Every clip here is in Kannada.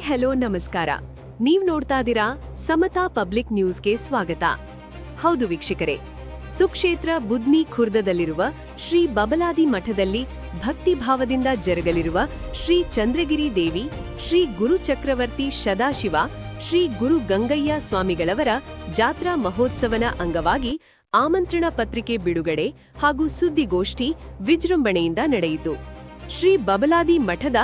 ಹೆಲೋ ನಮಸ್ಕಾರ. ನೀವ್ ನೋಡ್ತಾ ಇದ್ದೀರಾ ಸಮತಾ ಪಬ್ಲಿಕ್ ನ್ಯೂಸ್ಗೆ ಸ್ವಾಗತ. ಹೌದು ವೀಕ್ಷಕರೇ, ಸುಕ್ಷೇತ್ರ ಬುದ್ನಿ ಖುರ್ದದಲ್ಲಿರುವ ಶ್ರೀ ಬಬಲಾದಿ ಮಠದಲ್ಲಿ ಭಕ್ತಿಭಾವದಿಂದ ಜರುಗಲಿರುವ ಶ್ರೀ ಚಂದ್ರಗಿರಿ ದೇವಿ, ಶ್ರೀ ಗುರು ಚಕ್ರವರ್ತಿ ಸದಾಶಿವ, ಶ್ರೀ ಗುರು ಗಂಗಯ್ಯ ಸ್ವಾಮಿಗಳವರ ಜಾತ್ರಾ ಮಹೋತ್ಸವನ ಅಂಗವಾಗಿ ಆಮಂತ್ರಣ ಪತ್ರಿಕೆ ಬಿಡುಗಡೆ ಹಾಗೂ ಸುದ್ದಿಗೋಷ್ಠಿ ವಿಜೃಂಭಣೆಯಿಂದ ನಡೆಯಿತು. ಶ್ರೀ ಬಬಲಾದಿ ಮಠದ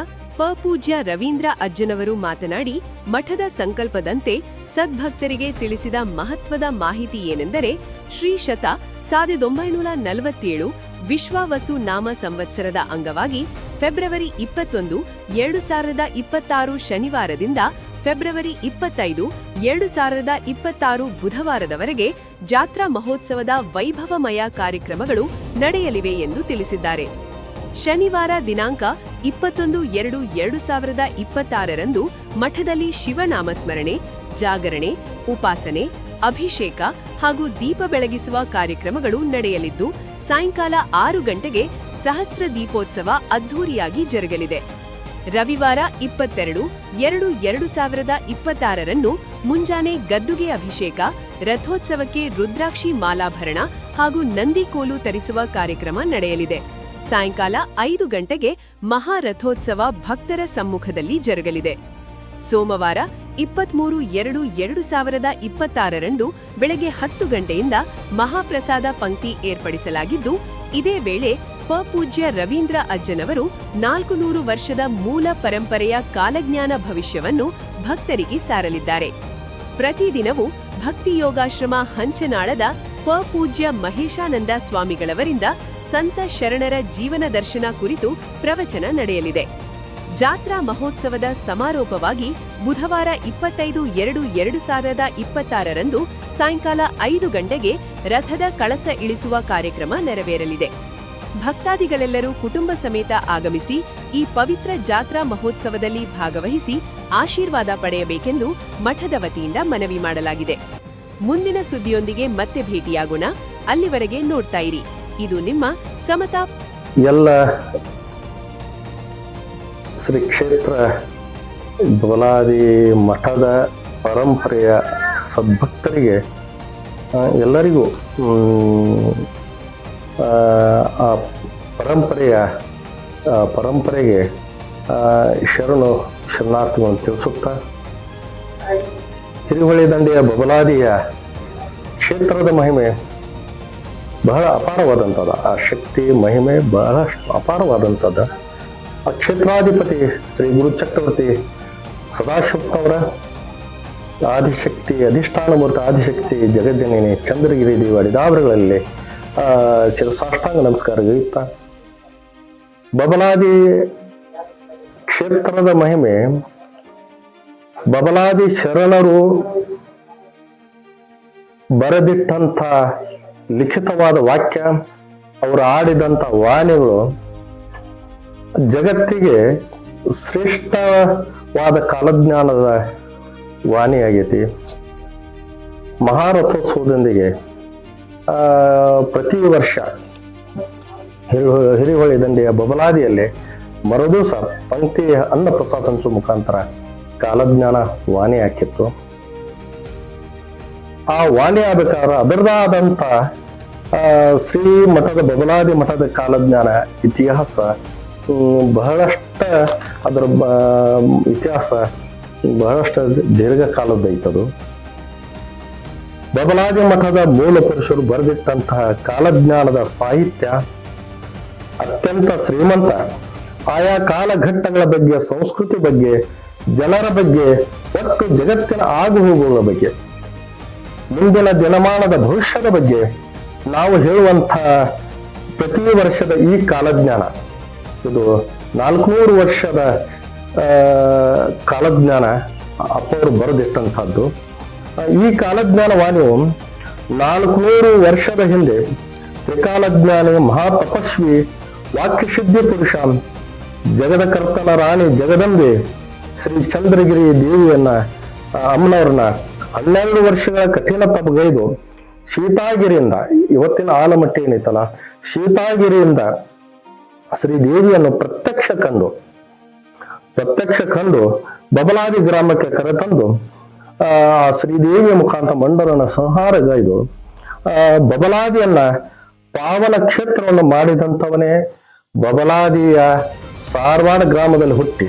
ಪೂಜ್ಯ ರವೀಂದ್ರ ಅಜ್ಜನವರು ಮಾತನಾಡಿ, ಮಠದ ಸಂಕಲ್ಪದಂತೆ ಸದ್ಭಕ್ತರಿಗೆ ತಿಳಿಸಿದ ಮಹತ್ವದ ಮಾಹಿತಿ ಏನೆಂದರೆ, ಶ್ರೀ ಶತ 1947 ವಿಶ್ವಾವಸು ನಾಮ ಸಂವತ್ಸರದ ಅಂಗವಾಗಿ ಫೆಬ್ರವರಿ 21, 2026 ಶನಿವಾರದಿಂದ ಫೆಬ್ರವರಿ 25, 2026 ಬುಧವಾರದವರೆಗೆ ಜಾತ್ರಾ ಮಹೋತ್ಸವದ ವೈಭವಮಯ ಕಾರ್ಯಕ್ರಮಗಳು ನಡೆಯಲಿವೆ ಎಂದು ತಿಳಿಸಿದ್ದಾರೆ. ಶನಿವಾರ ದಿನಾಂಕ 21/2/2026 ಮಠದಲ್ಲಿ ಶಿವನಾಮಸ್ಮರಣೆ, ಜಾಗರಣೆ, ಉಪಾಸನೆ, ಅಭಿಷೇಕ ಹಾಗೂ ದೀಪ ಬೆಳಗಿಸುವ ಕಾರ್ಯಕ್ರಮಗಳು ನಡೆಯಲಿದ್ದು, ಸಾಯಂಕಾಲ 6 ಗಂಟೆಗೆ ಸಹಸ್ರ ದೀಪೋತ್ಸವ ಅದ್ಧೂರಿಯಾಗಿ ಜರುಗಲಿದೆ. ರವಿವಾರ 22/2/2026 ಮುಂಜಾನೆ ಗದ್ದುಗೆ ಅಭಿಷೇಕ, ರಥೋತ್ಸವಕ್ಕೆ ರುದ್ರಾಕ್ಷಿ ಮಾಲಾಭರಣ ಹಾಗೂ ನಂದಿಕೋಲು ತರಿಸುವ ಕಾರ್ಯಕ್ರಮ ನಡೆಯಲಿದೆ. ಸಾಯಂಕಾಲ 5 ಗಂಟೆಗೆ ಮಹಾರಥೋತ್ಸವ ಭಕ್ತರ ಸಮ್ಮುಖದಲ್ಲಿ ಜರುಗಲಿದೆ. ಸೋಮವಾರ 23/2/2026 ಬೆಳಗ್ಗೆ 10 ಗಂಟೆಯಿಂದ ಮಹಾಪ್ರಸಾದ ಪಂಕ್ತಿ ಏರ್ಪಡಿಸಲಾಗಿದ್ದು, ಇದೇ ವೇಳೆ ಪೂಜ್ಯ ರವೀಂದ್ರ ಅಜ್ಜನವರು 400 ವರ್ಷದ ಮೂಲ ಪರಂಪರೆಯ ಕಾಲಜ್ಞಾನ ಭವಿಷ್ಯವನ್ನು ಭಕ್ತರಿಗೆ ಸಾರಲಿದ್ದಾರೆ. ಪ್ರತಿದಿನವೂ ಭಕ್ತಿಯೋಗಾಶ್ರಮ ಹಂಚನಾಳದ ಪೂಜ್ಯ ಮಹೇಶಾನಂದ ಸ್ವಾಮಿಗಳವರಿಂದ ಸಂತ ಶರಣರ ಜೀವನ ದರ್ಶನ ಕುರಿತು ಪ್ರವಚನ ನಡೆಯಲಿದೆ. ಜಾತ್ರಾ ಮಹೋತ್ಸವದ ಸಮಾರೋಪವಾಗಿ ಬುಧವಾರ 25/2/2026 ಸಾಯಂಕಾಲ 5 ಗಂಟೆಗೆ ರಥದ ಕಳಸ ಇಳಿಸುವ ಕಾರ್ಯಕ್ರಮ ನೆರವೇರಲಿದೆ. ಭಕ್ತಾದಿಗಳೆಲ್ಲರೂ ಕುಟುಂಬ ಸಮೇತ ಆಗಮಿಸಿ ಈ ಪವಿತ್ರ ಜಾತ್ರಾ ಮಹೋತ್ಸವದಲ್ಲಿ ಭಾಗವಹಿಸಿ ಆಶೀರ್ವಾದ ಪಡೆಯಬೇಕೆಂದು ಮಠದ ವತಿಯಿಂದ ಮನವಿ ಮಾಡಲಾಗಿದೆ. ಮುಂದಿನ ಸುದ್ದಿಯೊಂದಿಗೆ ಮತ್ತೆ ಭೇಟಿಯಾಗೋಣ. ಅಲ್ಲಿವರೆಗೆ ನೋಡ್ತಾ ಇರಿ, ಇದು ನಿಮ್ಮ ಸಮತಾ. ಎಲ್ಲ ಶ್ರೀ ಕ್ಷೇತ್ರ ಬಬಲಾದಿ ಮಠದ ಪರಂಪರೆಯ ಸದ್ಭಕ್ತರಿಗೆ ಎಲ್ಲರಿಗೂ ಆ ಪರಂಪರೆಗೆ ಶರಣಾರ್ಥಿಗಳನ್ನು ತಿಳಿಸುತ್ತಾ, ಹಿರಿಹೊಳೆ ದಂಡೆಯ ಬಬಲಾದಿಯ ಕ್ಷೇತ್ರದ ಮಹಿಮೆ ಬಹಳ ಅಪಾರವಾದಂಥದ್ದು. ಆ ಶಕ್ತಿ ಮಹಿಮೆ ಬಹಳಷ್ಟು ಅಪಾರವಾದಂಥದ್ದು. ಆ ಕ್ಷೇತ್ರಾಧಿಪತಿ ಶ್ರೀ ಗುರು ಚಕ್ರವರ್ತಿ ಸದಾಶಿವನವರ ಆದಿಶಕ್ತಿ, ಅಧಿಷ್ಠಾನಮೂರ್ತಿ ಆದಿಶಕ್ತಿ ಜಗಜ್ಜನನಿ ಚಂದ್ರಗಿರಿ ದೇವಿ ಅಡಿದಾವರಗಳಲ್ಲಿ ಶಿರಸಾಷ್ಟಾಂಗ ನಮಸ್ಕಾರಗೈಯುತ್ತಾ, ಬಬಲಾದಿ ಕ್ಷೇತ್ರದ ಮಹಿಮೆ, ಬಬಲಾದಿ ಶರಣರು ಬರೆದಿಟ್ಟಂಥ ಲಿಖಿತವಾದ ವಾಕ್ಯ, ಅವರು ಆಡಿದಂಥ ವಾಣಿಗಳು ಜಗತ್ತಿಗೆ ಶ್ರೇಷ್ಠವಾದ ಕಾಲಜ್ಞಾನದ ವಾಣಿಯಾಗೈತಿ. ಮಹಾರಥೋತ್ಸವದೊಂದಿಗೆ ಪ್ರತಿ ವರ್ಷ ಹಿರಿಹೊಳೆ ದಂಡೆಯ ಬಬಲಾದಿಯಲ್ಲಿ ಮರುದಿವಸ ಪಂಕ್ತಿ ಅನ್ನ ಪ್ರಸಾದ ಹಂಚುವ ಮುಖಾಂತರ ಕಾಲಜ್ಞಾನ ವಾಣಿ ಹಾಕಿತ್ತು. ಆ ವಾಣಿ ಆಗ್ಬೇಕಾದ್ರೆ ಅದರದಾದಂಥ ಶ್ರೀ ಮಠದ ಬಬಲಾದಿ ಮಠದ ಕಾಲಜ್ಞಾನ ಇತಿಹಾಸ ಬಹಳಷ್ಟ, ಅದರ ಇತಿಹಾಸ ಬಹಳಷ್ಟು ದೀರ್ಘಕಾಲದ್ದೈತದು. ಬಬಲಾದಿ ಮಠದ ಮೂಲ ಪುರುಷರು ಬರೆದಿಟ್ಟಂತಹ ಕಾಲಜ್ಞಾನದ ಸಾಹಿತ್ಯ ಅತ್ಯಂತ ಶ್ರೀಮಂತ. ಆಯಾ ಕಾಲಘಟ್ಟಗಳ ಬಗ್ಗೆ, ಸಂಸ್ಕೃತಿ ಬಗ್ಗೆ, ಜನರ ಬಗ್ಗೆ, ಒಟ್ಟು ಜಗತ್ತಿನ ಆಗುಹೋಗುಗಳ ಬಗ್ಗೆ, ಮುಂದಿನ ದಿನಮಾನದ ಭವಿಷ್ಯದ ಬಗ್ಗೆ ನಾವು ಹೇಳುವಂಥ ಪ್ರತಿ ವರ್ಷದ ಈ ಕಾಲಜ್ಞಾನ, ಇದು 400 ವರ್ಷದ ಕಾಲಜ್ಞಾನ ಅಪ್ಪವರು ಬರೆದಿಟ್ಟಂಥದ್ದು. ಈ ಕಾಲಜ್ಞಾನ ವಾಣಿಯು 400 ವರ್ಷದ ಹಿಂದೆ ತ್ರಿಕಾಲಜ್ಞಾನಿ, ಮಹಾತಪಸ್ವಿ, ವಾಕ್ಯಸಿದ್ಧಿ ಪುರುಷ, ಜಗದಕರ್ತನ ರಾಣಿ ಜಗದಂಬೆ ಶ್ರೀ ಚಂದ್ರಗಿರಿ ದೇವಿಯನ್ನ, ಅಮ್ಮನವ್ರನ್ನ 12 ವರ್ಷಗಳ ಕಠಿಣ ತಪಗೈದು ಸೀತಾಗಿರಿಯಿಂದ, ಇವತ್ತಿನ ಆಲಮಟ್ಟಿ ಏನೈತಲ್ಲ, ಸೀತಾಗಿರಿಯಿಂದ ಶ್ರೀದೇವಿಯನ್ನು ಪ್ರತ್ಯಕ್ಷ ಕಂಡು ಬಬಲಾದಿ ಗ್ರಾಮಕ್ಕೆ ಕರೆತಂದು ಶ್ರೀದೇವಿಯ ಮುಖಾಂತರ ಮಂಡಲನ ಸಂಹಾರಗೈದು ಬಬಲಾದಿಯನ್ನ ಪಾವನ ಕ್ಷೇತ್ರವನ್ನು ಮಾಡಿದಂಥವನೇ ಬಬಲಾದಿಯ ಸಾರವಾಡ ಗ್ರಾಮದಲ್ಲಿ ಹುಟ್ಟಿ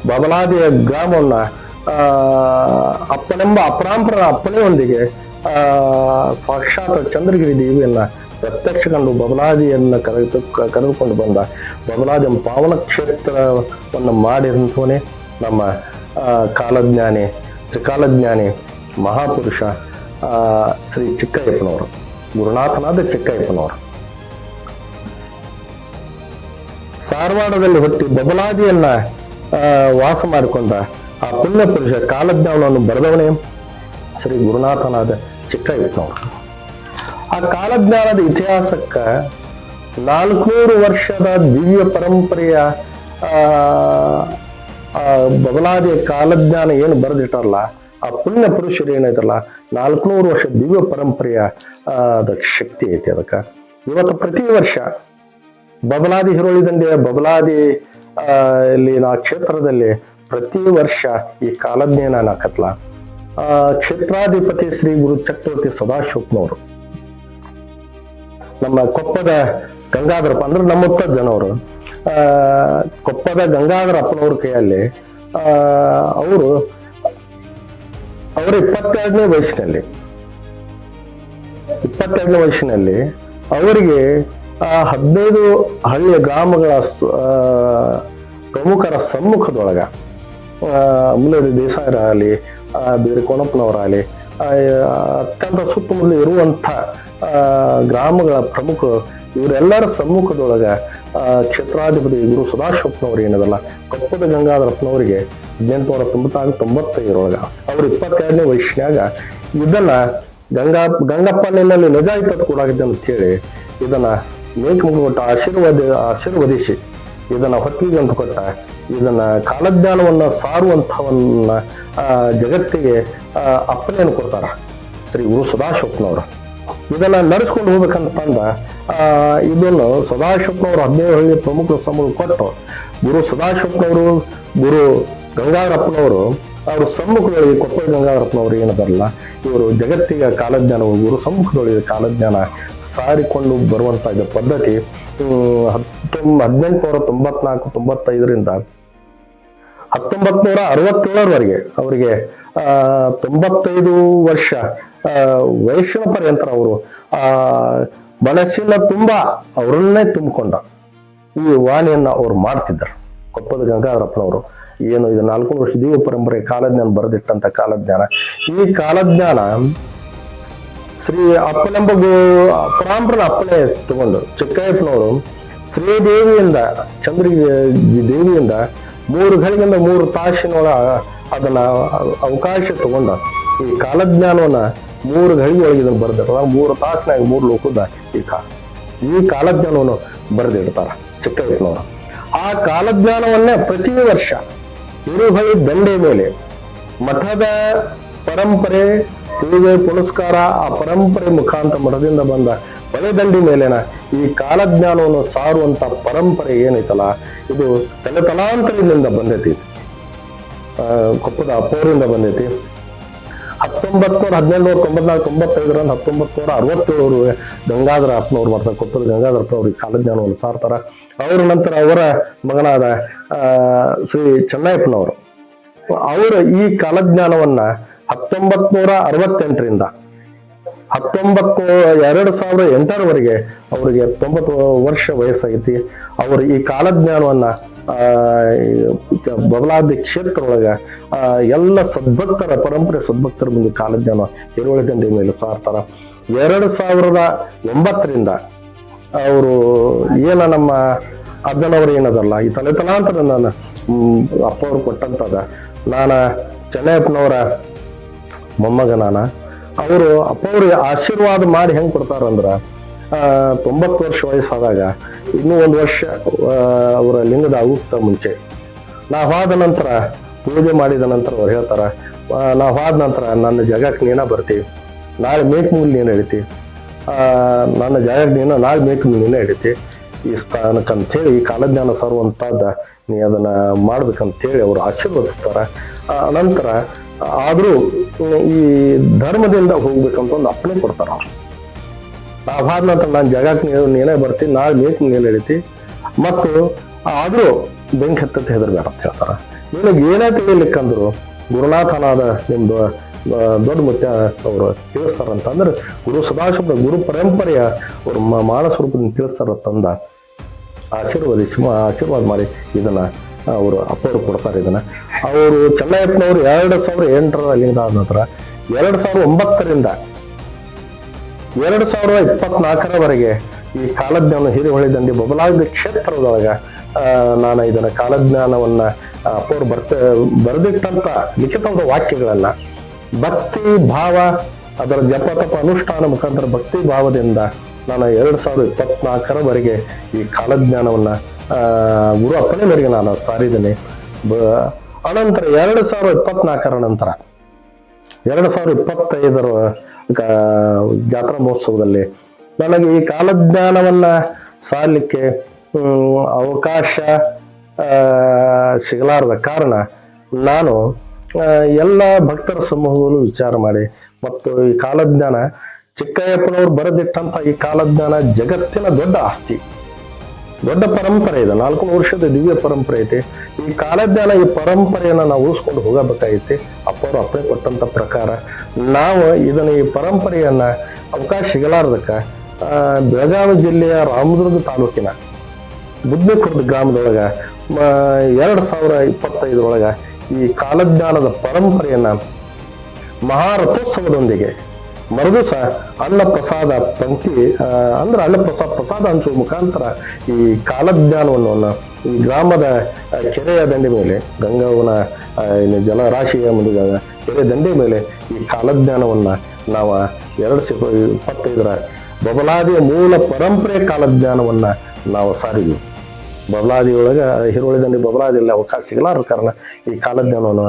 ಬಬಲಾದಿಯ ಗ್ರಾಮವನ್ನ ಅಪ್ಪನೆಂಬ ಅಪರಾಂಪರ ಅಪ್ಪನೆಯೊಂದಿಗೆ ಸಾಕ್ಷಾತ್ ಚಂದ್ರಗಿರಿ ದೇವಿಯನ್ನ ಪ್ರತ್ಯಕ್ಷ ಕಂಡು ಬಬಲಾದಿಯನ್ನ ಕರೆದುಕೊಂಡು ಬಂದ ಬಬಲಾದಿ ಪಾವನ ಕ್ಷೇತ್ರವನ್ನು ಮಾಡಿದಂಥವನೇ ನಮ್ಮ ಕಾಲಜ್ಞಾನಿ ತ್ರಿಕಾಲಜ್ಞಾನಿ ಮಹಾಪುರುಷ ಶ್ರೀ ಚಿಕ್ಕಯ್ಯಪ್ಪನವರು, ಗುರುನಾಥನಾದ ಚಿಕ್ಕಯ್ಯಪ್ಪನವರು. ಸಾರವಾಡದಲ್ಲಿ ಹುಟ್ಟಿ ಬಬಲಾದಿಯನ್ನ ವಾಸ ಮಾಡಿಕೊಂಡ ಆ ಪುಣ್ಯ ಪುರುಷ ಕಾಲಜ್ಞಾನವನ್ನು ಬರೆದವನೇ ಶ್ರೀ ಗುರುನಾಥನಾದ ಚಿಕ್ಕಯ್ಯಪ್ಪನವರು. ಆ ಕಾಲಜ್ಞಾನದ ಇತಿಹಾಸಕ್ಕ 400 ವರ್ಷದ ದಿವ್ಯ ಪರಂಪರೆಯ ಬಬಲಾದಿಯ ಕಾಲಜ್ಞಾನ ಏನು ಬರೆದಿಟ್ಟಾರಲ್ಲ, ಆ ಪುಣ್ಯ ಪುರುಷರು ಏನೈತಲ್ಲ 400 ವರ್ಷ ದಿವ್ಯ ಪರಂಪರೆಯ ಅದಕ್ಕೆ ಶಕ್ತಿ ಐತಿ. ಅದಕ್ಕೆ ಇವತ್ತು ಪ್ರತಿ ವರ್ಷ ಬಬಲಾದಿ ಹಿರೋಳಿ ದಂಡೆಯ ಬಬಲಾದಿ ಇಲ್ಲಿ ನಾ ಕ್ಷೇತ್ರದಲ್ಲಿ ಪ್ರತಿ ವರ್ಷ ಈ ಕಾಲಜ್ಞಾನ ನಾಕತ್ಲ ಕ್ಷೇತ್ರಾಧಿಪತಿ ಶ್ರೀ ಗುರು ಚಕ್ರವರ್ತಿ ಸದಾಶಿವಪ್ಪನವರು, ನಮ್ಮ ಕೊಪ್ಪದ ಗಂಗಾಧರಪ್ಪ ಅಂದ್ರೆ ನಮ್ಮ ಜನವರು, ಕೊಪ್ಪದ ಗಂಗಾಧರ ಅಪ್ಪನವ್ರ ಕೈಯಲ್ಲಿ ಅವರು 22ನೇ ವಯಸ್ಸಿನಲ್ಲಿ ಅವರಿಗೆ 15 ಹಳ್ಳಿಯ ಗ್ರಾಮಗಳ ಪ್ರಮುಖರ ಸಮ್ಮುಖದೊಳಗ ಮುಲೇರಿ ದೇಸಾಯರಾಗಲಿ ಬೇರೆ ಕೋಣಪ್ಪನವರಾಗಲಿ ಅತ್ಯಂತ ಸುತ್ತಮುತ್ತಲು ಇರುವಂಥ ಗ್ರಾಮಗಳ ಪ್ರಮುಖ ಇವರೆಲ್ಲರ ಸಮ್ಮುಖದೊಳಗ ಕ್ಷೇತ್ರಾಧಿಪತಿ ಗುರು ಸದಾಶಿವಪ್ಪನವರು ಏನದಲ್ಲ ಕೊಪ್ಪದ ಗಂಗಾಧರಪ್ಪನವರಿಗೆ 1895 ಅವ್ರು 22ನೇ ವಯಸ್ಸಿನಾಗ ಇದನ್ನ ಗಂಗಪ್ಪನಲ್ಲಿ ನಿಜ ಇತ್ತದ ಕೂಡಾಗಿದೆ ಅಂತ ಹೇಳಿ ಇದನ್ನ ಮೇಲ್ಮುಖ ಕೊಟ್ಟ ಆಶೀರ್ವದಿಸಿ ಇದನ್ನ ಹೊತ್ತಿಗೆ ಕೊಟ್ಟ ಇದನ್ನ ಕಾಲಜ್ಞಾನವನ್ನ ಸಾರುವಂಥವನ್ನ ಜಗತ್ತಿಗೆ ಅಪ್ಪನೆಯನ್ನು ಕೊಡ್ತಾರ ಶ್ರೀ ಗುರು ಸದಾಶಿವಪ್ಪನವರು. ಇದನ್ನ ನಡೆಸ್ಕೊಂಡು ಹೋಗ್ಬೇಕಂತಂದ ಇದನ್ನು ಸದಾಶಿವಪ್ಪನವರು 15 ಹಳ್ಳಿ ಪ್ರಮುಖ ಸಮೂಹ ಕೊಟ್ಟು ಗುರು ಸದಾಶಿವಪ್ಪನವರು ಗುರು ಗಂಗಾಧರಪ್ಪನವರು ಅವ್ರ ಸಮ್ಮುಖದೊಳಗೆ ಕೊಪ್ಪಳ ಗಂಗಾಧರಪ್ಪನವರು ಏನದಾರಲ್ಲ ಇವರು ಜಗತ್ತಿಗೆ ಕಾಲಜ್ಞಾನ ಗುರು ಸಮ್ಮುಖದೊಳಗೆ ಕಾಲಜ್ಞಾನ ಸಾರಿಕೊಂಡು ಬರುವಂತ ಇದು ಪದ್ಧತಿ 1894-95ರಿಂದ 1967ರವರೆಗೆ ಅವರಿಗೆ 95 ವರ್ಷ ವಯಸ್ಸಿನ ಪರ್ಯಂತರ ಅವರು ಮನಸ್ಸಿನ ತುಂಬಾ ಅವರನ್ನೇ ತುಂಬಿಕೊಂಡ ಈ ವಾಣಿಯನ್ನ ಅವ್ರು ಮಾಡ್ತಿದ್ದರು. ಕೊಪ್ಪದ ಗಂಗಾಧರಪ್ಪನವರು ಏನು ಇದು 400 ವರ್ಷ ದಿವ್ಯ ಪರಂಪರೆ ಕಾಲಜ್ಞಾನ ಬರೆದಿಟ್ಟಂತ ಕಾಲಜ್ಞಾನ, ಈ ಕಾಲಜ್ಞಾನ ಶ್ರೀ ಅಪ್ಪನೆಂಬ ಪರಾಂಪರನ ಅಪ್ಪನೆ ತಗೊಂಡು ಚಿಕ್ಕಯ್ಯಪ್ಪನವರು ಶ್ರೀದೇವಿಯಿಂದ ಚಂದ್ರಗಿ ದೇವಿಯಿಂದ 3 ಗಳಿಂದ 3 ತಾಸಿನೊಳ ಅದನ್ನ ಅವಕಾಶ ತಗೊಂಡ ಈ ಕಾಲಜ್ಞಾನವನ್ನ 3 ಗಳಿಗೆಯೊಳಗೆ ಇದನ್ನು ಬರೆದಿಡ್ತಾರೆ. 3 ತಾಸಿನಾಗ 3 ಲೋಕದ ಈ ಕಾಲಜ್ಞಾನವನ್ನು ಬರೆದಿಡ್ತಾರ ಚಿಕ್ಕಯ್ಯಪ್ಪನವರು. ಆ ಕಾಲಜ್ಞಾನವನ್ನೇ ಪ್ರತಿ ವರ್ಷ ಹಿರುಹಳ್ಳಿ ದಂಡೆ ಮೇಲೆ ಮಠದ ಪರಂಪರೆ ಪೂಜೆ ಪುನಸ್ಕಾರ ಆ ಪರಂಪರೆ ಮುಖಾಂತರ ಮಠದಿಂದ ಬಂದ ಹೊಳೆದಂಡಿ ಮೇಲಿನ ಈ ಕಾಲಜ್ಞಾನವನ್ನು ಸಾರುವಂತ ಪರಂಪರೆ ಏನೈತಲ್ಲ ಇದು ತಲೆತಲಾಂತರದಿಂದ ಬಂದೈತಿ. ಕೊಪ್ಪದ ಅಪ್ಪವರಿಂದ ಬಂದೈತಿ. 1894-95ರಲ್ಲಿ 1967 ಗಂಗಾಧರ ಅಪ್ಪನವ್ರು ಮಾಡ್ತಾರೆ. ಕೊಪ್ಪದ ಗಂಗಾಧರ ಅಪ್ಪನವ್ರಿಗೆ ಕಾಲಜ್ಞಾನವನ್ನು ಸಾರ್ತಾರ. ಅವರ ನಂತರ ಅವರ ಮಗನಾದ ಶ್ರೀ ಚೆನ್ನಯ್ಯಪ್ಪನವರು ಅವರ ಈ ಕಾಲಜ್ಞಾನವನ್ನ 1968ರಿಂದ 2008ರವರೆಗೆ ಅವರಿಗೆ 90 ವರ್ಷ ವಯಸ್ಸಾಗೈತಿ. ಅವರು ಈ ಕಾಲಜ್ಞಾನವನ್ನ ಬಬಲಾದಿ ಕ್ಷೇತ್ರ ಒಳಗ ಎಲ್ಲ ಸದ್ಭಕ್ತರ ಪರಂಪರೆ ಸದ್ಭಕ್ತರ ಮುಂದೆ ಕಾಲಜ್ಞಾನ ಹಿರೋಳಿ ದಂಡೆ ಮೇಲೆ ಸಾರ್ತಾರ. 2009ರಿಂದ ಅವರು ಏನ ನಮ್ಮ ಅಜ್ಜನವರು ಏನದಲ್ಲ ಈ ತಲೆತಲಾಂತರ ನಾನು ಅಪ್ಪ ಅವ್ರು ಕೊಟ್ಟಂತದ ನಾನು ಚೆನ್ನಯ್ಯಪ್ಪನವರ ಮೊಮ್ಮಗ ಅವರು ಅಪ್ಪ ಅವ್ರಿಗೆ ಆಶೀರ್ವಾದ ಮಾಡಿ ಹೆಂಗ್ ಕೊಡ್ತಾರಂದ್ರ 90 ವರ್ಷ ವಯಸ್ಸಾದಾಗ ಇನ್ನೂ 1 ವರ್ಷ ಅವರ ಲಿಂಗದ ಆಗುತ್ತ ಮುಂಚೆ ನಾವಾದ ನಂತರ ಪೂಜೆ ಮಾಡಿದ ನಂತರ ಅವ್ರು ಹೇಳ್ತಾರ ನಾವಾದ ನಂತರ ನನ್ನ ಜಾಗಕ್ಕೆ ನೀನ ಬರ್ತೀವಿ, ನಾಳೆ ಮೇಕ್ ಮೂಲ್ ನೀನು ಹಿಡಿತಿ, ನನ್ನ ಜಾಗಕ್ಕೆ ನೀನು ನಾಳೆ ಮೇಕ್ ಮೂಲ್ ನೀನು ಹಿಡಿತಿ, ಈ ಸ್ಥಾನಕ್ಕಂಥೇಳಿ ಈ ಕಾಲಜ್ಞಾನ ಸಾರುವಂಥದ್ದು ನೀ ಅದನ್ನ ಮಾಡ್ಬೇಕಂತೇಳಿ ಅವರು ಆಶೀರ್ವದಿಸ್ತಾರ. ಅನಂತರ ಆದರೂ ಈ ಧರ್ಮದಿಂದ ಹೋಗ್ಬೇಕಂತ ಒಂದು ಅಪ್ಪಣೆ ಕೊಡ್ತಾರ ಅವ್ರು. ಅದಾದ ನಂತರ ನಾನು ಜಗಕ್ಕೆ ನೀನೇ ಬರ್ತೀನಿ, ನಾಳೆ ಬೇಕು ನೀನು ಹೇಳ್ತಿ, ಮತ್ತು ಆದರೂ ಬೆಂಕಿ ಹತ್ತತ್ತೆ ಹೆದರ್ಬೇಡ ಅಂತ ಹೇಳ್ತಾರ. ನಿನಗೆ ಏನೇ ತಿಳಿಲಿಕ್ಕಂದ್ರು ಗುರುನಾಥನಾದ ನಿಮ್ದು ದೊಡ್ಡ ಮುತ್ಯ ಅವರು ತಿಳಿಸ್ತಾರಂತಂದ್ರೆ ಗುರು ಸದಾಶಿವ ಗುರು ಪರಂಪರೆಯ ಅವ್ರ ಮಾನಸ ರೂಪದಿಂದ ತಿಳಿಸ್ತಾರಂತಂದ ಆಶೀರ್ವಾದ ಮಾಡಿ ಇದನ್ನ ಅವರು ಅಪ್ಪವರು ಕೊಡ್ತಾರೆ. ಇದನ್ನ ಅವರು ಚೆನ್ನಯ್ಯಪ್ಪನವರು 2008 ಅಲ್ಲಿಂದ ಆದ ನಂತರ 2009ರಿಂದ 2024ರವರೆಗೆ ಈ ಕಾಲಜ್ಞಾನ ಹಿರಿಹೊಳೆ ದಂಡಿ ಬಬಲಾದಿ ಕ್ಷೇತ್ರದೊಳಗ ನಾನು ಇದನ್ನ ಕಾಲಜ್ಞಾನವನ್ನ ಅಪ್ಪವರು ಬರೆದಿಟ್ಟಂತ ಲಿಖಿತವಾದ ವಾಕ್ಯಗಳನ್ನ ಭಕ್ತಿ ಭಾವ ಅದರ ಜಪ ತಪ ಅನುಷ್ಠಾನ ಮುಖಾಂತರ ಭಕ್ತಿ ಭಾವದಿಂದ ನಾನು 2024ರವರೆಗೆ ಈ ಕಾಲಜ್ಞಾನವನ್ನ ಗುರು ಅಪ್ಪಣೆ ಮೇರೆಗೆ ನಾನು ಸಾರಿದ್ದೇನೆ. ಅನಂತರ 2024ರ ನಂತರ 2025ರ ಜಾತ್ರಾ ಮಹೋತ್ಸವದಲ್ಲಿ ನನಗೆ ಈ ಕಾಲಜ್ಞಾನವನ್ನ ಸಾರಲಿಕ್ಕೆ ಅವಕಾಶ ಸಿಗಲಾರದ ಕಾರಣ ನಾನು ಎಲ್ಲ ಭಕ್ತರ ಸಮೂಹಗಳು ವಿಚಾರ ಮಾಡಿ ಮತ್ತು ಈ ಕಾಲಜ್ಞಾನ ಚಿಕ್ಕಯ್ಯಪ್ಪನವ್ರು ಬರೆದಿಟ್ಟಂತ ಈ ಕಾಲಜ್ಞಾನ ಜಗತ್ತಿನ ದೊಡ್ಡ ಆಸ್ತಿ, ದೊಡ್ಡ ಪರಂಪರೆ ಇದೆ. 400 ವರ್ಷದ ದಿವ್ಯ ಪರಂಪರೆ ಐತಿ. ಈ ಕಾಲಜ್ಞಾನ ಈ ಪರಂಪರೆಯನ್ನ ನಾವು ಉಳಿಸ್ಕೊಂಡು ಹೋಗಬೇಕಾಗೈತಿ. ಅಪ್ಪವರು ಅಪ್ಪಣೆ ಕೊಟ್ಟಂತ ಪ್ರಕಾರ ನಾವು ಇದನ್ನ ಈ ಪರಂಪರೆಯನ್ನ ಅವಕಾಶ ಸಿಗಲಾರ್ದಕ್ಕ ಬೆಳಗಾವಿ ಜಿಲ್ಲೆಯ ರಾಮದುರ್ಗ ತಾಲೂಕಿನ ಬುದ್ಧಿಖುರ್ದ ಗ್ರಾಮದೊಳಗ 2025ರೊಳಗ ಈ ಕಾಲಜ್ಞಾನದ ಪರಂಪರೆಯನ್ನ ಮಹಾರಥೋತ್ಸವದೊಂದಿಗೆ ಮರುದಿವಸ ಅನ್ನಪ್ರಸಾದ ಪಂಕ್ತಿ ಅಂದ್ರೆ ಅನ್ನಪ್ರಸಾದ ಹಂಚುವ ಮುಖಾಂತರ ಈ ಕಾಲಜ್ಞಾನವನ್ನು ಈ ಗ್ರಾಮದ ಕೆರೆಯ ದಂಡೆ ಮೇಲೆ ಗಂಗಾವನ ಜಲರಾಶಿಯ ಮುಂದೆ ಕೆರೆ ದಂಡೆ ಮೇಲೆ ಈ ಕಾಲಜ್ಞಾನವನ್ನ ನಾವು 2025ರ ಬಬಲಾದಿಯ ಮೂಲ ಪರಂಪರೆ ಕಾಲಜ್ಞಾನವನ್ನ ನಾವು ಸಾರಿದ್ವಿ. ಬಬಲಾದಿಯೊಳಗ ಹಿರೋಳಿ ದಂಡಿ ಬಬಲಾದಿಯಲ್ಲಿ ಅವಕಾಶ ಸಿಗಲಾರ ಕಾರಣ ಈ ಕಾಲಜ್ಞಾನವನ್ನು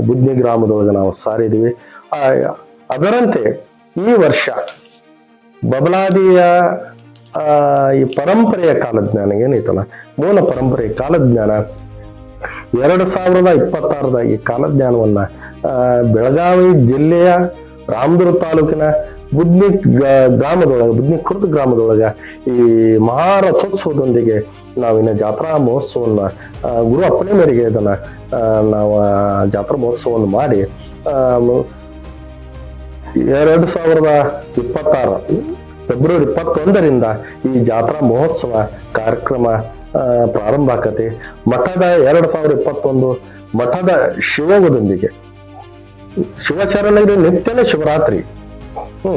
ಬುದ್ಧಿ ಗ್ರಾಮದೊಳಗೆ ನಾವು ಸಾರಿದ್ವಿ. ಅದರಂತೆ ಈ ವರ್ಷ ಬಬಲಾದಿಯ ಈ ಪರಂಪರೆಯ ಕಾಲಜ್ಞಾನ ಏನೈತಲ್ಲ, ಮೂಲ ಪರಂಪರೆಯ ಕಾಲಜ್ಞಾನ 2026ರ ಈ ಕಾಲಜ್ಞಾನವನ್ನ ಬೆಳಗಾವಿ ಜಿಲ್ಲೆಯ ರಾಮದುರ್ಗ ತಾಲೂಕಿನ ಬುದ್ಧಿ ಖುರ್ದ ಗ್ರಾಮದೊಳಗ ಈ ಮಹಾರಥೋತ್ಸವದೊಂದಿಗೆ ನಾವಿನ್ನ ಜಾತ್ರಾ ಮಹೋತ್ಸವನ್ನ ಗುರು ಅಪ್ಪಣೆ ಮೇರೆಗೆ ಇದನ್ನ ನಾವು ಜಾತ್ರಾ ಮಹೋತ್ಸವವನ್ನು ಮಾಡಿ 2026 ಫೆಬ್ರವರಿ 21ರಿಂದ ಈ ಜಾತ್ರಾ ಮಹೋತ್ಸವ ಕಾರ್ಯಕ್ರಮ ಪ್ರಾರಂಭ ಆಕತಿ. ಮಠದ 2021 ಮಠದ ಶಿವೋಗದೊಂದಿಗೆ ಶಿವಶರಣರಿಗೆ ನಿತ್ಯನ ಶಿವರಾತ್ರಿ,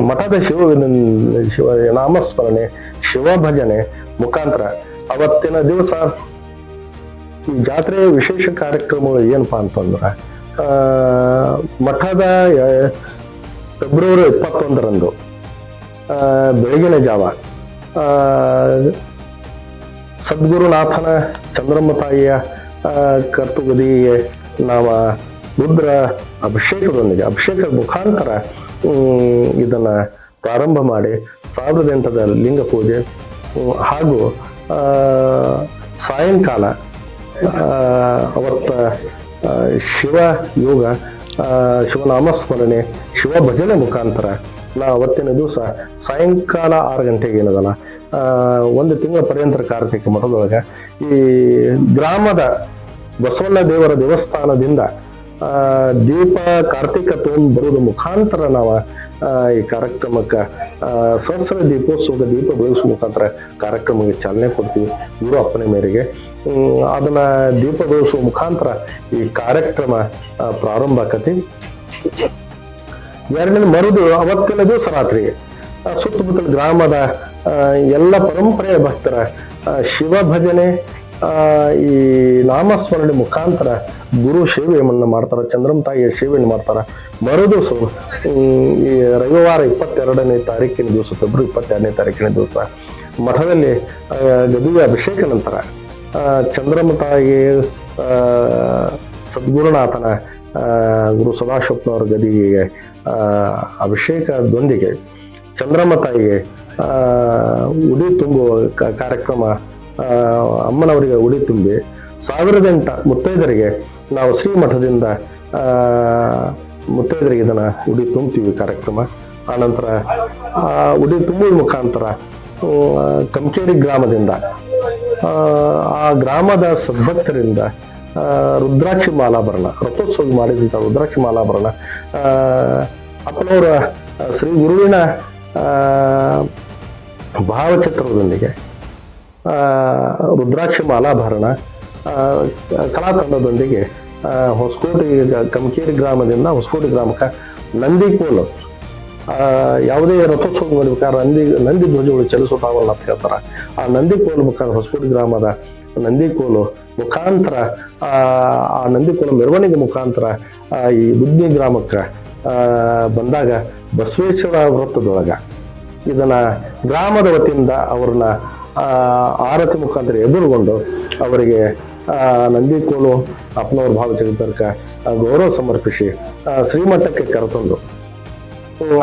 ಮಠದ ಶಿವ ನಾಮಸ್ಮರಣೆ, ಶಿವ ಭಜನೆ ಮುಖಾಂತರ ಅವತ್ತಿನ ದಿವಸ ಈ ಜಾತ್ರೆಯ ವಿಶೇಷ ಕಾರ್ಯಕ್ರಮಗಳು ಏನಪ್ಪಾ ಅಂತಂದ್ರ ಮಠದ ಫೆಬ್ರವರಿ 21ರಂದು ಬೆಳಗಿನ ಜಾವ ಸದ್ಗುರುನಾಥನ ಚಂದ್ರಮ್ಮ ತಾಯಿಯ ಕರ್ತುಗದಿಗೆ ನಾವು ರುದ್ರ ಅಭಿಷೇಕದ ಮುಖಾಂತರ ಇದನ್ನ ಪ್ರಾರಂಭ ಮಾಡಿ 1008ದ ಲಿಂಗ ಪೂಜೆ ಹಾಗೂ ಸಾಯಂಕಾಲ ಅವತ್ತ ಶಿವ ಯೋಗ, ಶಿವನಾಮಸ್ಮರಣೆ, ಶಿವ ಭಜನೆ ಮುಖಾಂತರ ನಾ ಅವತ್ತಿನ ದಿವಸ ಸಾಯಂಕಾಲ 6 ಗಂಟೆಗೆ ಏನದಲ್ಲ 1 ತಿಂಗಳ ಪರ್ಯಂತರ ಕಾರ್ತಿಕ ಮಠದೊಳಗೆ ಈ ಗ್ರಾಮದ ಬಸವಣ್ಣ ದೇವರ ದೇವಸ್ಥಾನದಿಂದ ದೀಪ ಕಾರ್ತಿಕ ತಗೊಂಡು ಬರೋದ್ರ ಮುಖಾಂತರ ನಾವು ಈ ಕಾರ್ಯಕ್ರಮಕ್ಕೆ ಸಹಸ್ರ ದೀಪೋತ್ಸವದ ದೀಪ ಬೆಳಗಿಸುವ ಮುಖಾಂತರ ಕಾರ್ಯಕ್ರಮಕ್ಕೆ ಚಾಲನೆ ಕೊಡ್ತೀವಿ ಗುರು ಅಪ್ಪಣೆ ಮೇರೆಗೆ. ಅದನ್ನ ದೀಪ ಬೆಳಗಿಸುವ ಮುಖಾಂತರ ಈ ಕಾರ್ಯಕ್ರಮ ಪ್ರಾರಂಭ ಆಕತಿ. 2ನೇ ಮರುದು ಅವತ್ತಿನ ದಿವಸ ರಾತ್ರಿಗೆ ಸುತ್ತಮುತ್ತಲ ಗ್ರಾಮದ ಎಲ್ಲ ಪರಂಪರೆಯ ಭಕ್ತರ ಶಿವ ಭಜನೆ, ಈ ನಾಮಸ್ಮರಣೆ ಮುಖಾಂತರ ಗುರು ಸೇವೆಯನ್ನು ಮಾಡ್ತಾರ, ಚಂದ್ರಮ್ಮ ತಾಯಿಯ ಸೇವೆಯನ್ನು ಮಾಡ್ತಾರ. ಮರುದಿವಸ ಈ ರವಿವಾರ 22ನೇ ತಾರೀಕಿನ ದಿವಸ ಫೆಬ್ರವರಿ 22ನೇ ತಾರೀಕಿನ ದಿವಸ ಮಠದಲ್ಲಿ ಗದುಗೆ ಅಭಿಷೇಕ ನಂತರ ಚಂದ್ರಮ್ಮ ತಾಯಿಗೆ ಸದ್ಗುರುನಾಥನ ಗುರು ಸದಾಶಿವಪ್ಪನವರ ಗದಿಗೆ ಅಭಿಷೇಕದೊಂದಿಗೆ ಚಂದ್ರಮ್ಮ ತಾಯಿಗೆ ಉಡಿ ತುಂಬುವ ಕಾರ್ಯಕ್ರಮ, ಅಮ್ಮನವರಿಗೆ ಉಡಿ ತುಂಬಿ 1008 ಮುತ್ತೈದರಿಗೆ ನಾವು ಶ್ರೀಮಠದಿಂದ ಮುತ್ತೈದರಿಗೆ ಇದನ್ನ ಉಡಿ ತುಂಬ್ತೀವಿ ಕಾರ್ಯಕ್ರಮ. ಆನಂತರ ಉಡಿ ತುಂಬುವ ಮುಖಾಂತರ ಕಮಕೇರಿ ಗ್ರಾಮದಿಂದ ಆ ಗ್ರಾಮದ ಸದ್ಭಕ್ತರಿಂದ ರುದ್ರಾಕ್ಷಿ ಮಾಲಾಭರಣ, ರಥೋತ್ಸವ ಮಾಡಿದಂಥ ರುದ್ರಾಕ್ಷಿ ಮಾಲಾಭರಣ, ಅಪ್ಪನವರ ಶ್ರೀ ಗುರುವಿನ ಭಾವಚಿತ್ರದೊಂದಿಗೆ ರುದ್ರಾಕ್ಷಿ ಮಾಲಾಭರಣ ಕಲಾತಂಡದೊಂದಿಗೆ ಹೊಸಕೋಟೆ, ಕಮಕೇರಿ ಗ್ರಾಮದಿಂದ ಹೊಸಕೋಟೆ ಗ್ರಾಮಕ್ಕೆ ನಂದಿಕೋಲು, ಯಾವುದೇ ರಥೋತ್ಸವ ಮಾಡ್ಬೇಕಾದ್ರೆ ನಂದಿ ಧ್ವಜಗಳು ಚಲಿಸುತ್ತಾವಲ್ಲ ಅಂತ ಹೇಳ್ತಾರೆ. ಆ ನಂದಿಕೋಲು ಮುಖಾಂತರ ಹೊಸಕೋಟೆ ಗ್ರಾಮದ ನಂದಿಕೋಲು ಮುಖಾಂತರ ಆ ನಂದಿಕೋಲು ಮೆರವಣಿಗೆ ಮುಖಾಂತರ ಈ ಬುದ್ನಿ ಗ್ರಾಮಕ್ಕೆ ಬಂದಾಗ ಬಸವೇಶ್ವರ ವೃತ್ತದೊಳಗ ಇದನ್ನ ಗ್ರಾಮದ ವತಿಯಿಂದ ಅವ್ರನ್ನ ಆರತಿ ಮುಖಾಂತರ ಎದುರುಗೊಂಡು ಅವರಿಗೆ ನಂದಿಕೋಲು ಅಪ್ಪನವ್ರ ಭಾವಚಿತ್ರಕ್ಕೆ ಗೌರವ ಸಮರ್ಪಿಸಿ ಶ್ರೀಮಠಕ್ಕೆ ಕರೆತಂದು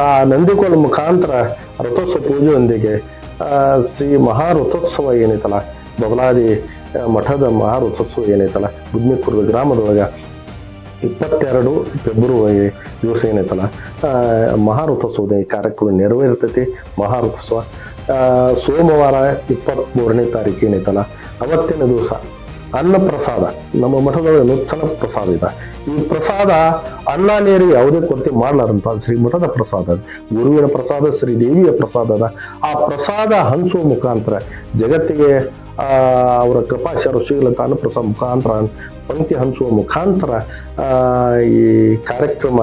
ಆ ನಂದಿಕೋಲು ಮುಖಾಂತರ ರಥೋತ್ಸವ ಪೂಜೆಯೊಂದಿಗೆ ಶ್ರೀ ಮಹಾರಥೋತ್ಸವ ಏನೈತಲ್ಲ, ಬಬಲಾದಿ ಮಠದ ಮಹಾರಥೋತ್ಸವ ಏನೈತಲ್ಲ ಬುದ್ನಿಕುರ್ದ ಗ್ರಾಮದೊಳಗೆ 22 ಫೆಬ್ರವರಿ ದಿವಸ ಏನೈತಲ್ಲ ಮಹಾರಥೋತ್ಸವದ ಈ ಕಾರ್ಯಕ್ರಮ ನೆರವೇರ್ತೈತಿ. ಮಹಾರಥೋತ್ಸವ ಸೋಮವಾರ 23ನೇ ತಾರೀಕು ಏನೈತಲ್ಲ ಅವತ್ತಿನ ದಿವಸ ಅನ್ನ ಪ್ರಸಾದ, ನಮ್ಮ ಮಠದೊಳಗೆ ನುಚ್ಚನ ಪ್ರಸಾದ ಇದೆ. ಈ ಪ್ರಸಾದ ಅನ್ನ ನೀರು ಯಾವುದೇ ಕೊರತೆ ಮಾಡಲಾರಂತ ಶ್ರೀ ಮಠದ ಪ್ರಸಾದ, ಗುರುವಿನ ಪ್ರಸಾದ, ಶ್ರೀದೇವಿಯ ಪ್ರಸಾದ ಅದ. ಆ ಪ್ರಸಾದ ಹಂಚುವ ಮುಖಾಂತರ ಜಗತ್ತಿಗೆ ಅವರ ಕೃಪಾಶರ ಶ್ರೀಲತಾ ಅನ್ನಪ್ರಸಾದ ಮುಖಾಂತರ ಪಂಕ್ತಿ ಹಂಚುವ ಮುಖಾಂತರ ಈ ಕಾರ್ಯಕ್ರಮ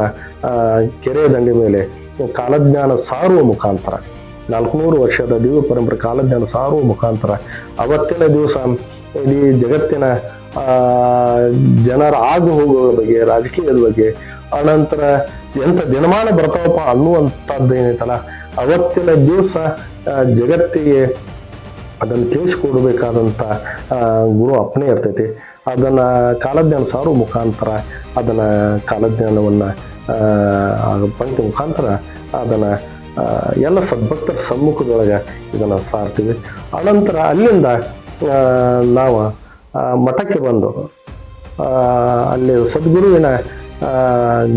ಕೆರೆಯ ದಂಡೆ ಮೇಲೆ ಕಾಲಜ್ಞಾನ ಸಾರುವ ಮುಖಾಂತರ 400 ವರ್ಷದ ದಿವ್ಯ ಪರಂಪರೆ ಕಾಲಜ್ಞಾನ ಸಾರುವ ಮುಖಾಂತರ ಅವತ್ತಿನ ದಿವಸ ಇಡೀ ಜಗತ್ತಿನ ಜನರ ಆಗು ಹೋಗುವ ಬಗ್ಗೆ, ರಾಜಕೀಯದ ಬಗ್ಗೆ, ಅನಂತರ ಎಂಥ ದಿನಮಾನ ಬರ್ತಾವಪ್ಪ ಅನ್ನುವಂಥದ್ದು ಏನೈತಲ್ಲ ಅವತ್ತಿನ ದಿವಸ ಜಗತ್ತಿಗೆ ಅದನ್ನು ತಿಳಿಸಿಕೊಡ್ಬೇಕಾದಂಥ ಗುರು ಅಪ್ಪಣೆ ಇರ್ತೈತಿ. ಅದನ್ನು ಕಾಲಜ್ಞಾನ ಸಾರುವ ಮುಖಾಂತರ ಅದನ್ನು ಕಾಲಜ್ಞಾನವನ್ನು ಪಂಕ್ತಿ ಮುಖಾಂತರ ಅದನ್ನು ಎಲ್ಲ ಸದ್ಭಕ್ತರ ಸಮ್ಮುಖದೊಳಗೆ ಇದನ್ನು ಸಾರ್ತೀವಿ. ಅನಂತರ ಅಲ್ಲಿಂದ ನಾವು ಮಠಕ್ಕೆ ಬಂದು ಅಲ್ಲಿ ಸದ್ಗುರುವಿನ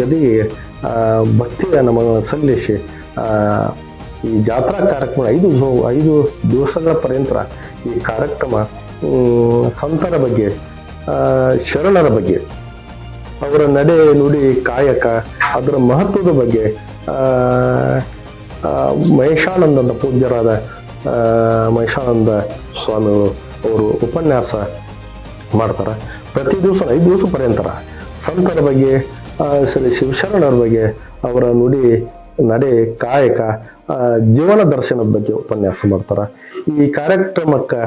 ಗದಿಗೆ ಭಕ್ತಿಯ ನಮಗಳನ್ನು ಸಲ್ಲಿಸಿ ಈ ಜಾತ್ರಾ ಕಾರ್ಯಕ್ರಮ 5 ದಿವಸಗಳ ಪರ್ಯಂತರ ಈ ಕಾರ್ಯಕ್ರಮ ಸಂತರ ಬಗ್ಗೆ, ಶರಣರ ಬಗ್ಗೆ, ಅವರ ನಡೆ ನುಡಿ ಕಾಯಕ, ಅದರ ಮಹತ್ವದ ಬಗ್ಗೆ ಮಹೇಶಾನಂದ ಪೂಜ್ಯರಾದ ಮಹೇಶಾನಂದ ಸ್ವಾಮಿಗಳು ಅವರು ಉಪನ್ಯಾಸ ಮಾಡ್ತಾರೆ. ಪ್ರತಿ ದಿವಸ 5 ದಿವಸ ಪರ್ಯಂತರ ಸಂತರ ಬಗ್ಗೆ, ಶ್ರೀ ಶಿವಶರಣರ ಬಗ್ಗೆ, ಅವರ ನುಡಿ ನಡೆ ಕಾಯಕ, ಜೀವನ ದರ್ಶನದ ಬಗ್ಗೆ ಉಪನ್ಯಾಸ ಮಾಡ್ತಾರೆ. ಈ ಕಾರ್ಯಕ್ರಮಕ್ಕೆ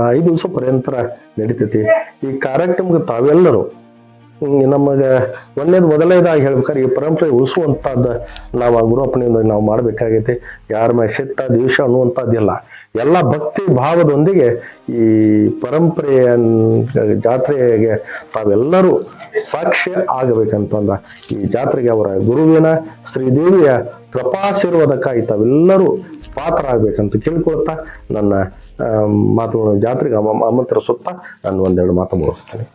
5 ದಿವಸ ಪರ್ಯಂತರ ನಡೀತೈತಿ. ಈ ಕಾರ್ಯಕ್ರಮಕ್ಕೆ ತಾವೆಲ್ಲರೂ ನಮಗೆ ಮೊದಲನೇದಾಗಿ ಹೇಳ್ಬೇಕಾದ್ರೆ ಈ ಪರಂಪರೆ ಉಳಿಸುವಂಥದ್ದು ನಾವು ಆ ಗುರುಪ್ಪನಿಂದ ನಾವು ಮಾಡಬೇಕಾಗೈತಿ. ಯಾರ ಮೇಲೆ ಸಿಟ್ಟ ದಿವಸ ಅನ್ನುವಂಥದ್ದಿಲ್ಲ. ಎಲ್ಲ ಭಕ್ತಿ ಭಾವದೊಂದಿಗೆ ಈ ಪರಂಪರೆಯ ಜಾತ್ರೆಗೆ ತಾವೆಲ್ಲರೂ ಸಾಕ್ಷಿ ಆಗಬೇಕಂತಂದ ಈ ಜಾತ್ರೆಗೆ ಅವರ ಗುರುವಿನ ಶ್ರೀದೇವಿಯ ಕೃಪಾಶೀರ್ವಾದಕ್ಕಾಗಿ ತಾವೆಲ್ಲರೂ ಪಾತ್ರ ಆಗ್ಬೇಕಂತ ಕೇಳ್ಕೊಳ್ತಾ ನನ್ನ ಮಾತುಗಳನ್ನು ಜಾತ್ರೆಗೆ ಆಮಂತ್ರ ಸುತ್ತ ನಾನು 1-2 ಮಾತು ಮುಗಿಸ್ತೇನೆ.